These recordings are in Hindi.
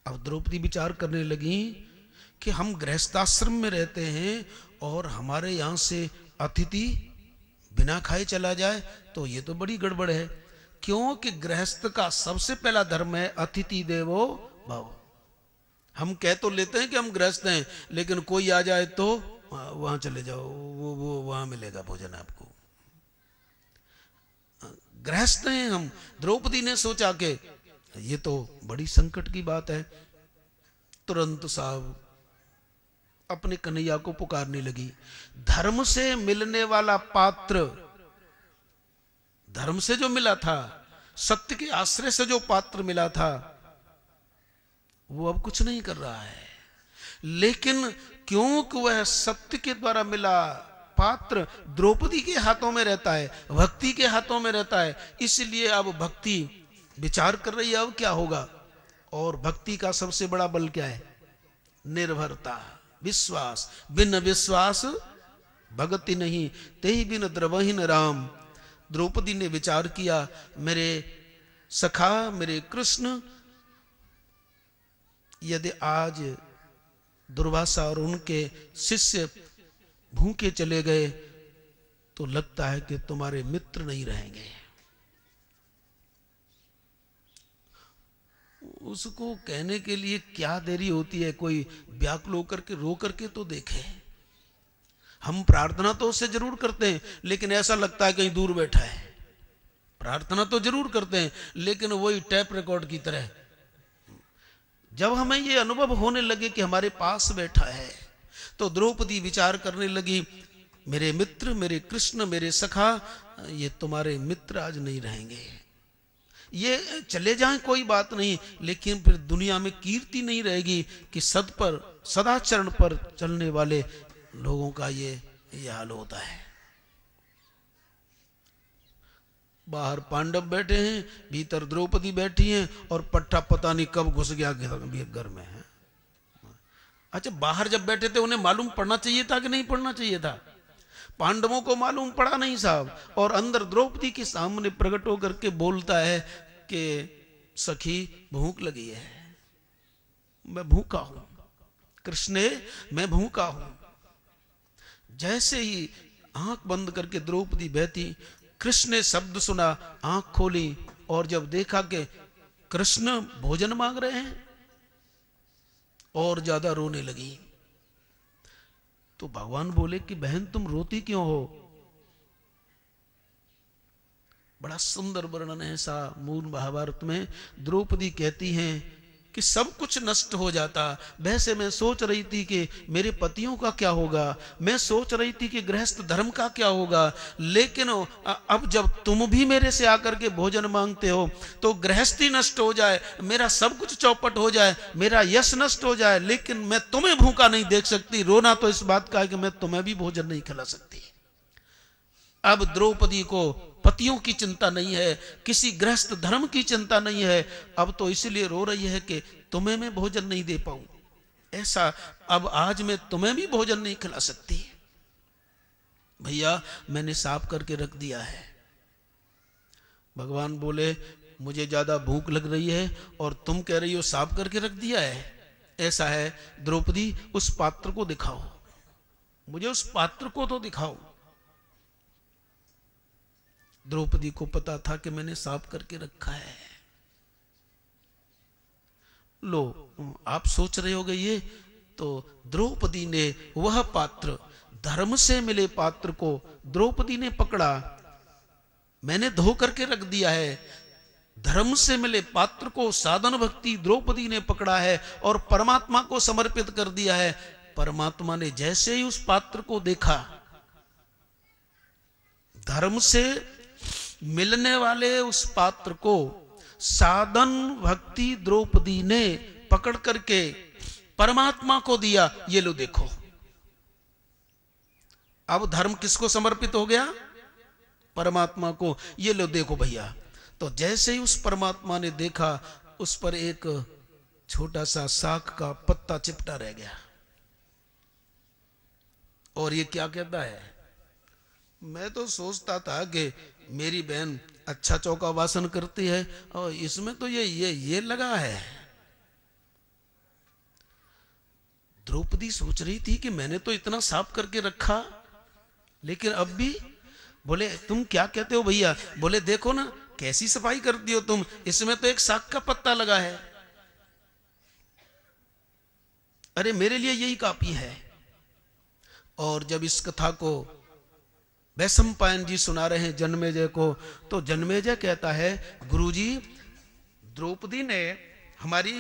अब द्रौपदी विचार करने लगी कि हम गृहस्थाश्रम में रहते हैं और हमारे यहाँ से अतिथि बिना खाए चला जाए तो ये तो बड़ी गड़बड़ है। क्योंकि गृहस्थ का सबसे पहला धर्म है अतिथि देवो भव। हम कह तो लेते हैं कि हम गृहस्थ हैं, लेकिन कोई आ जाए तो वहां चले जाओ, वो वहां मिलेगा भोजन आपको। गृहस्थ हैं हम। द्रौपदी ने सोचा कि ये तो बड़ी संकट की बात है। तुरंत साहब अपने कन्हैया को पुकारने लगी। धर्म से मिलने वाला पात्र, धर्म से जो मिला था, सत्य के आश्रय से जो पात्र मिला था, वो अब कुछ नहीं कर रहा है। लेकिन क्योंकि वह सत्य के द्वारा मिला पात्र द्रौपदी के हाथों में रहता है, भक्ति के हाथों में रहता है, इसलिए अब भक्ति विचार कर रही है अब क्या होगा। और भक्ति का सबसे बड़ा बल क्या है? निर्भरता, विश्वास। बिन विश्वास भगति नहीं, तेहि बिन द्रवहीन राम। द्रौपदी ने विचार किया, मेरे सखा, मेरे कृष्ण, यदि आज दुर्वासा और उनके शिष्य भूखे चले गए तो लगता है कि तुम्हारे मित्र नहीं रहेंगे। उसको कहने के लिए क्या देरी होती है, कोई व्याकुल होकर के रो करके तो देखे। हम प्रार्थना तो उससे जरूर करते हैं, लेकिन ऐसा लगता है कहीं दूर बैठा है। प्रार्थना तो जरूर करते हैं, लेकिन वही टैप रिकॉर्ड की तरह। जब हमें ये अनुभव होने लगे कि हमारे पास बैठा है, तो द्रौपदी विचार करने लगी, मेरे मित्र, मेरे कृष्ण, मेरे सखा, ये तुम्हारे मित्र आज नहीं रहेंगे। ये चले जाएं कोई बात नहीं, लेकिन फिर दुनिया में कीर्ति नहीं रहेगी कि सदाचरण पर चलने वाले लोगों का ये हाल होता है। बाहर पांडव बैठे हैं, भीतर द्रौपदी बैठी हैं, और पट्टा पता नहीं कब घुस गया घर में है। अच्छा, बाहर जब बैठे थे उन्हें मालूम पड़ना चाहिए था कि नहीं पड़ना चाहिए था? पांडवों को मालूम पड़ा नहीं साहब। और अंदर द्रौपदी के सामने प्रकट होकर के बोलता है कि सखी भूख लगी है, मैं भूखा हूं, कृष्णे मैं भूखा हूं। जैसे ही आंख बंद करके द्रौपदी बैठी, कृष्ण ने शब्द सुना, आंख खोली, और जब देखा कि कृष्ण भोजन मांग रहे हैं, और ज्यादा रोने लगी। तो भगवान बोले कि बहन तुम रोती क्यों हो? बड़ा सुंदर वर्णन है सा मूल महाभारत में। द्रौपदी कहती हैं कि सब कुछ नष्ट हो जाता। वैसे मैं सोच रही थी कि मेरे पतियों का क्या होगा, मैं सोच रही थी कि गृहस्थ धर्म का क्या होगा, लेकिन अब जब तुम भी मेरे से आकर के भोजन मांगते हो तो गृहस्थी नष्ट हो जाए, मेरा सब कुछ चौपट हो जाए, मेरा यश नष्ट हो जाए, लेकिन मैं तुम्हें भूखा नहीं देख सकती। रोना तो इस बात का है कि मैं तुम्हें भी भोजन नहीं खिला सकती। अब द्रौपदी को पतियों की चिंता नहीं है, किसी गृहस्थ धर्म की चिंता नहीं है। अब तो इसलिए रो रही है कि तुम्हें मैं भोजन नहीं दे पाऊं, ऐसा अब आज मैं तुम्हें भी भोजन नहीं खिला सकती। भैया मैंने साफ करके रख दिया है। भगवान बोले मुझे ज्यादा भूख लग रही है और तुम कह रही हो साफ करके रख दिया है। ऐसा है द्रौपदी, उस पात्र को दिखाओ, मुझे उस पात्र को तो दिखाओ। द्रौपदी को पता था कि मैंने साफ करके रखा है। लो आप सोच रहे होगे ये, तो द्रौपदी ने वह पात्र, धर्म से मिले पात्र को द्रौपदी ने पकड़ा, मैंने धो करके रख दिया है। धर्म से मिले पात्र को, साधन भक्ति द्रौपदी ने पकड़ा है और परमात्मा को समर्पित कर दिया है। परमात्मा ने जैसे ही उस पात्र को देखा, धर्म से मिलने वाले उस पात्र को साधन भक्ति द्रौपदी ने पकड़ करके परमात्मा को दिया। ये लो देखो, अब धर्म किसको समर्पित हो गया? परमात्मा को। ये लो देखो भैया। तो जैसे ही उस परमात्मा ने देखा, उस पर एक छोटा सा साख का पत्ता चिपटा रह गया। और ये क्या कहता है? मैं तो सोचता था कि मेरी बहन अच्छा चौका वासन करती है और इसमें तो ये लगा है। द्रौपदी सोच रही थी कि मैंने तो इतना साफ करके रखा, लेकिन अब भी। बोले तुम क्या कहते हो भैया? बोले देखो ना कैसी सफाई करती हो तुम, इसमें तो एक साग का पत्ता लगा है। अरे मेरे लिए यही काफी है। और जब इस कथा को वैशंपायन जी सुना रहे हैं जन्मेजय को, तो जन्मेजय कहता है गुरुजी, द्रौपदी ने, हमारी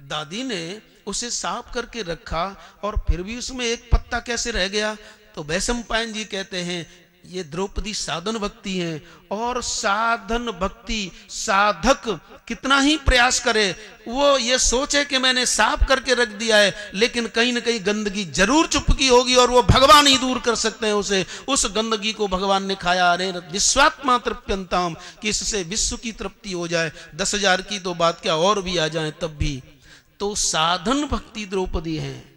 दादी ने उसे साफ करके रखा और फिर भी उसमें एक पत्ता कैसे रह गया? तो वैशंपायन जी कहते हैं ये द्रौपदी साधन भक्ति है, और साधन भक्ति साधक कितना ही प्रयास करे, वो ये सोचे कि मैंने साफ करके रख दिया है, लेकिन कहीं ना कहीं गंदगी जरूर चुपकी होगी और वो भगवान ही दूर कर सकते हैं उसे। उस गंदगी को भगवान ने खाया। अरे विश्वात्मा तृप्यंताम, कि इससे विश्व की तृप्ति हो जाए, 10,000 की तो बात क्या और भी आ जाए तब भी। तो साधन भक्ति द्रौपदी है।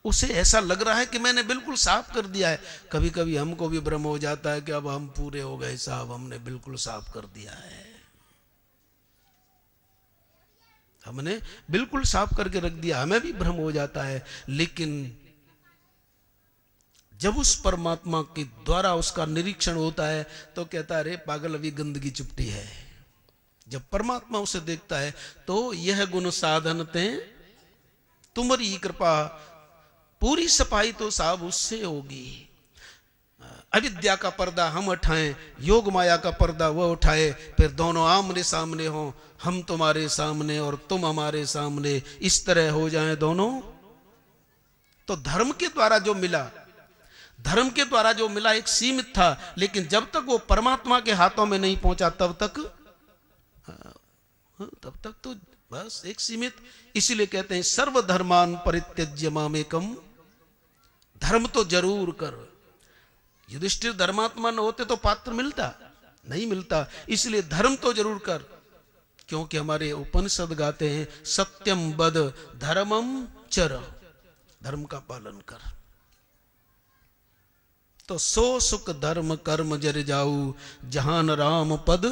उसे ऐसा लग रहा है कि मैंने बिल्कुल साफ कर दिया है। कभी कभी हमको भी भ्रम हो जाता है कि अब हम पूरे हो गए साहब, हमने बिल्कुल साफ कर दिया है, हमने बिल्कुल साफ करके रख दिया, हमें भी भ्रम हो जाता है। लेकिन जब उस परमात्मा के द्वारा उसका निरीक्षण होता है तो कहता है अरे पागल अभी गंदगी चुपटी है। जब परमात्मा उसे देखता है तो यह गुण साधनते तुम्हारी कृपा, पूरी सफाई तो साहब उससे होगी। अविद्या का पर्दा हम उठाएं, योग माया का पर्दा वो उठाए, फिर दोनों आमने सामने हो, हम तुम्हारे सामने और तुम हमारे सामने, इस तरह हो जाएं दोनों। तो धर्म के द्वारा जो मिला, धर्म के द्वारा जो मिला एक सीमित था, लेकिन जब तक वो परमात्मा के हाथों में नहीं पहुंचा तब तक तो बस एक सीमित। इसीलिए कहते हैं सर्वधर्मान परित्यज्य मामेकम, धर्म तो जरूर कर। युधिष्ठिर धर्मात्मा न होते तो पात्र मिलता नहीं मिलता, इसलिए धर्म तो जरूर कर। क्योंकि हमारे उपनिषद गाते हैं सत्यम वद धर्मम चर, धर्म का पालन कर। तो सो सुख धर्म कर्म जर जाऊ, जहान राम पद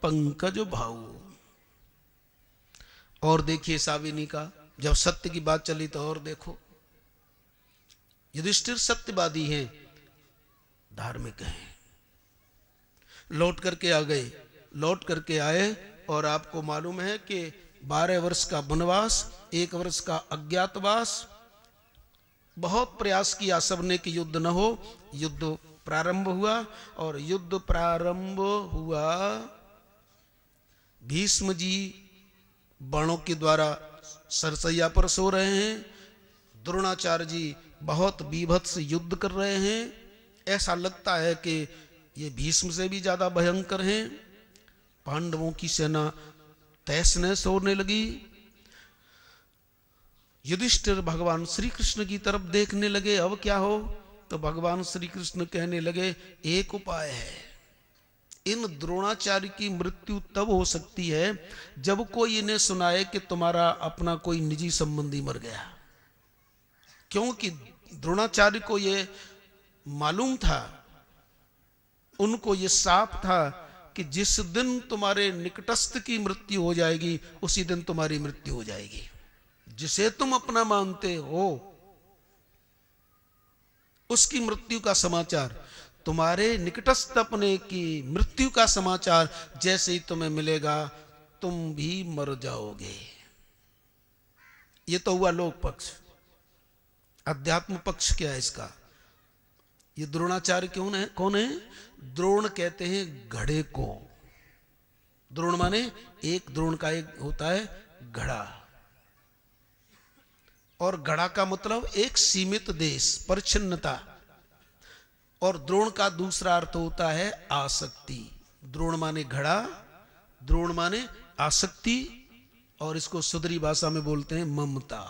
पंकज भाऊ। और देखिए साविनी का, जब सत्य की बात चली तो और देखो, युधिष्ठिर सत्यवादी हैं, धार्मिक हैं, लौट करके आ गए, लौट करके आए, और आपको मालूम है कि 12 वर्ष का वनवास, 1 वर्ष का अज्ञातवास, बहुत प्रयास किया सबने कि युद्ध न हो। युद्ध प्रारंभ हुआ, और युद्ध प्रारंभ हुआ, भीष्म जी बाणों के द्वारा सरसैया पर सो रहे हैं, द्रोणाचार्य जी बहुत बीभत्स युद्ध कर रहे हैं। ऐसा लगता है कि ये भीष्म से भी ज्यादा भयंकर हैं। पांडवों की सेना तैश नैश होने लगी। युधिष्ठिर भगवान श्री कृष्ण की तरफ देखने लगे, अब क्या हो? तो भगवान श्री कृष्ण कहने लगे एक उपाय है, इन द्रोणाचार्य की मृत्यु तब हो सकती है जब कोई इन्हें सुनाए कि तुम्हारा अपना कोई निजी संबंधी मर गया। क्योंकि द्रोणाचार्य को ये मालूम था, उनको ये साफ था कि जिस दिन तुम्हारे निकटस्थ की मृत्यु हो जाएगी उसी दिन तुम्हारी मृत्यु हो जाएगी। जिसे तुम अपना मानते हो उसकी मृत्यु का समाचार, तुम्हारे निकटस्थ अपने की मृत्यु का समाचार जैसे ही तुम्हें मिलेगा तुम भी मर जाओगे। ये तो हुआ लोक पक्ष। अध्यात्म पक्ष क्या है इसका? ये द्रोणाचार्य कौन है? द्रोण कहते हैं घड़े को। द्रोण माने एक, द्रोण का एक होता है घड़ा, और घड़ा का मतलब एक सीमित देश, परिच्छिन्नता। और द्रोण का दूसरा अर्थ होता है आसक्ति। द्रोण माने घड़ा, द्रोण माने आसक्ति, और इसको सुधरी भाषा में बोलते हैं ममता।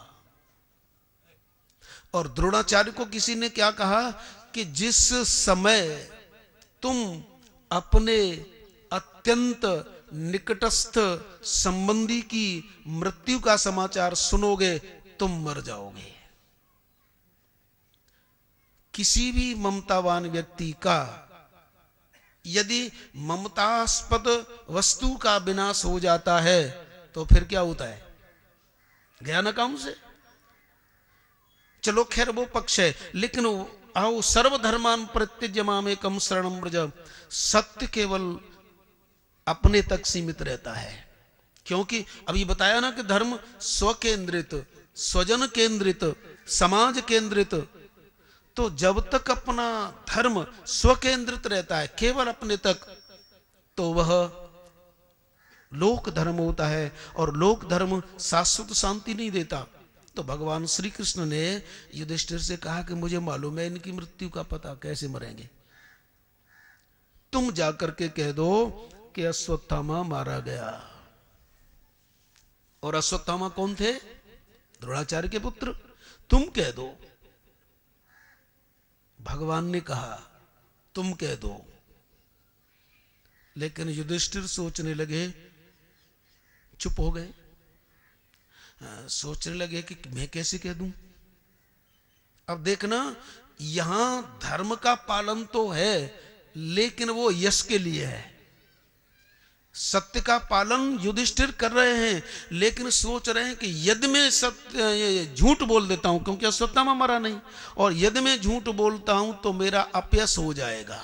और द्रोणाचार्य को किसी ने क्या कहा कि जिस समय तुम अपने अत्यंत निकटस्थ संबंधी की मृत्यु का समाचार सुनोगे तुम मर जाओगे। किसी भी ममतावान व्यक्ति का यदि ममतास्पद वस्तु का विनाश हो जाता है तो फिर क्या होता है? गया ना काम से। चलो खैर वो पक्ष है, लेकिन आओ सर्वधर्मान परित्यज्य मामेकम शरणं व्रज, सत्य केवल अपने तक सीमित रहता है। क्योंकि अभी बताया ना कि धर्म स्वकेंद्रित, स्वजन केंद्रित, समाज केंद्रित, तो जब तक अपना धर्म स्वकेंद्रित रहता है केवल अपने तक, तो वह लोक धर्म होता है, और लोक धर्म शाश्वत शांति नहीं देता। तो भगवान श्री कृष्ण ने युधिष्ठिर से कहा कि मुझे मालूम है इनकी मृत्यु का पता, कैसे मरेंगे, तुम जाकर के कह दो कि अश्वत्थामा मारा गया। और अश्वत्थामा कौन थे? द्रोणाचार्य के पुत्र। तुम कह दो। भगवान ने कहा तुम कह दो। लेकिन युधिष्ठिर सोचने लगे, चुप हो गए, सोचने लगे कि मैं कैसे कह दूं। अब देखना, यहां धर्म का पालन तो है, लेकिन वो यश के लिए है। सत्य का पालन युधिष्ठिर कर रहे हैं, लेकिन सोच रहे हैं कि यदि मैं सत्य झूठ बोल देता हूं, क्योंकि अश्वत्थामा मरा नहीं, और यदि मैं झूठ बोलता हूं तो मेरा अपयश हो जाएगा।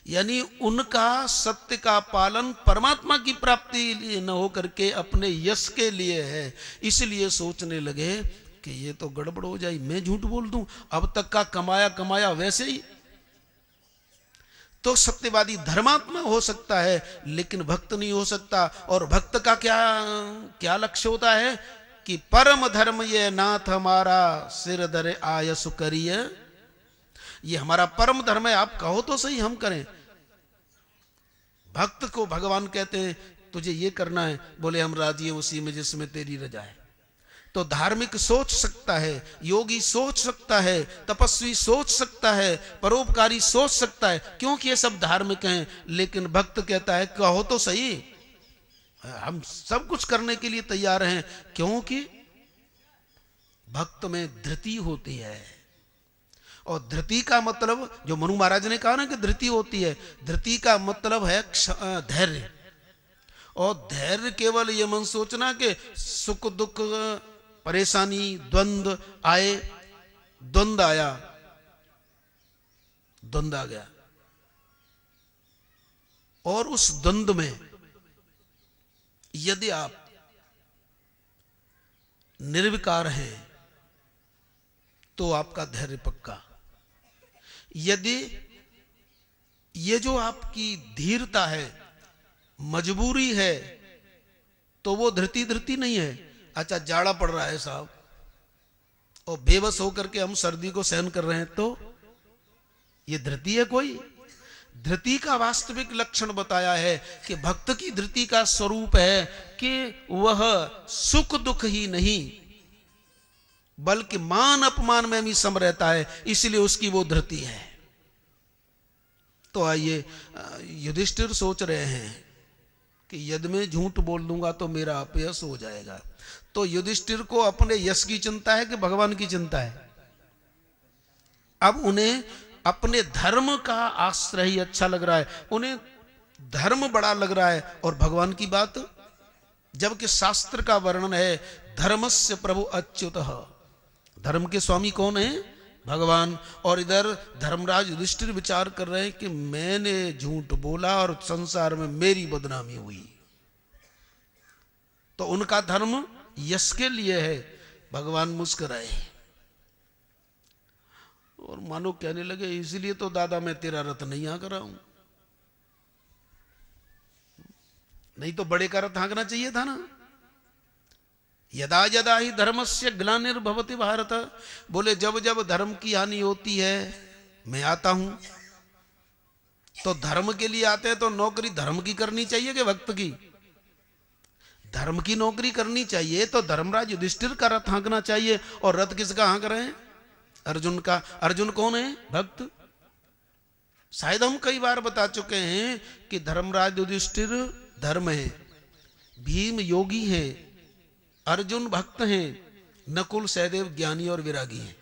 यानी उनका सत्य का पालन परमात्मा की प्राप्ति न हो करके अपने यश के लिए है। इसलिए सोचने लगे कि ये तो गड़बड़ हो जाए, मैं झूठ बोल दूं, अब तक का कमाया कमाया वैसे ही। तो सत्यवादी धर्मात्मा हो सकता है, लेकिन भक्त नहीं हो सकता। और भक्त का क्या क्या लक्ष्य होता है कि परम धर्म ये नाथ हमारा सिर धरे आयसु करिय, ये हमारा परम धर्म है, आप कहो तो सही हम करें। भक्त को भगवान कहते हैं तुझे ये करना है, बोले हम राजी हैं उसी में जिसमें तेरी रजा है। तो धार्मिक सोच सकता है, योगी सोच सकता है, तपस्वी सोच सकता है, परोपकारी सोच सकता है, क्योंकि ये सब धार्मिक हैं। लेकिन भक्त कहता है कहो तो सही, हम सब कुछ करने के लिए तैयार हैं, क्योंकि भक्त में धृति होती है। और धृति का मतलब, जो मनु महाराज ने कहा ना कि धृति होती है, धृति का मतलब है धैर्य। और धैर्य केवल ये मन सोचना कि सुख दुख परेशानी द्वंद्व आए, द्वंद्व आया, द्वंद्व आ गया, और उस द्वंद्व में यदि आप निर्विकार हैं तो आपका धैर्य पक्का। यदि ये जो आपकी धीरता है, मजबूरी है, तो वो धृति नहीं है। अच्छा जाड़ा पड़ रहा है साहब, और बेबस होकर के हम सर्दी को सहन कर रहे हैं, तो ये धृति है कोई? धृति का वास्तविक लक्षण बताया है कि भक्त की धृति का स्वरूप है कि वह सुख दुख ही नहीं बल्कि मान अपमान में भी सम रहता है, इसलिए उसकी वो धृति है। तो आइए, युधिष्ठिर सोच रहे हैं कि यदि मैं झूठ बोल दूंगा तो मेरा अपयश हो जाएगा। तो युधिष्ठिर को अपने यश की चिंता है कि भगवान की चिंता है? अब उन्हें अपने धर्म का आश्रय ही अच्छा लग रहा है, उन्हें धर्म बड़ा लग रहा है, और भगवान की बात, जबकि शास्त्र का वर्णन है धर्मस्य प्रभु अच्युतः, धर्म के स्वामी कौन है? भगवान। और इधर धर्मराज युधिष्ठिर विचार कर रहे हैं कि मैंने झूठ बोला और संसार में मेरी बदनामी हुई। तो उनका धर्म यश के लिए है। भगवान मुस्कुराए और मानो कहने लगे इसलिए तो दादा मैं तेरा रथ नहीं हाँक रहा हूं, नहीं तो बड़े का रथ हाँकना चाहिए था ना। यदा यदा ही धर्मस्य ग्लानिर्भवति भारत, बोले जब जब धर्म की हानि होती है मैं आता हूं। तो धर्म के लिए आते हैं तो नौकरी धर्म की करनी चाहिए कि भक्त की? धर्म की नौकरी करनी चाहिए, तो धर्मराज युधिष्ठिर का रथ हाँकना चाहिए। और रथ किसका हाँक रहे हैं? अर्जुन का। अर्जुन कौन है? भक्त। शायद हम कई बार बता चुके हैं कि धर्मराज युधिष्ठिर धर्म है, भीम योगी है, अर्जुन भक्त हैं, नकुल सहदेव ज्ञानी और विरागी हैं।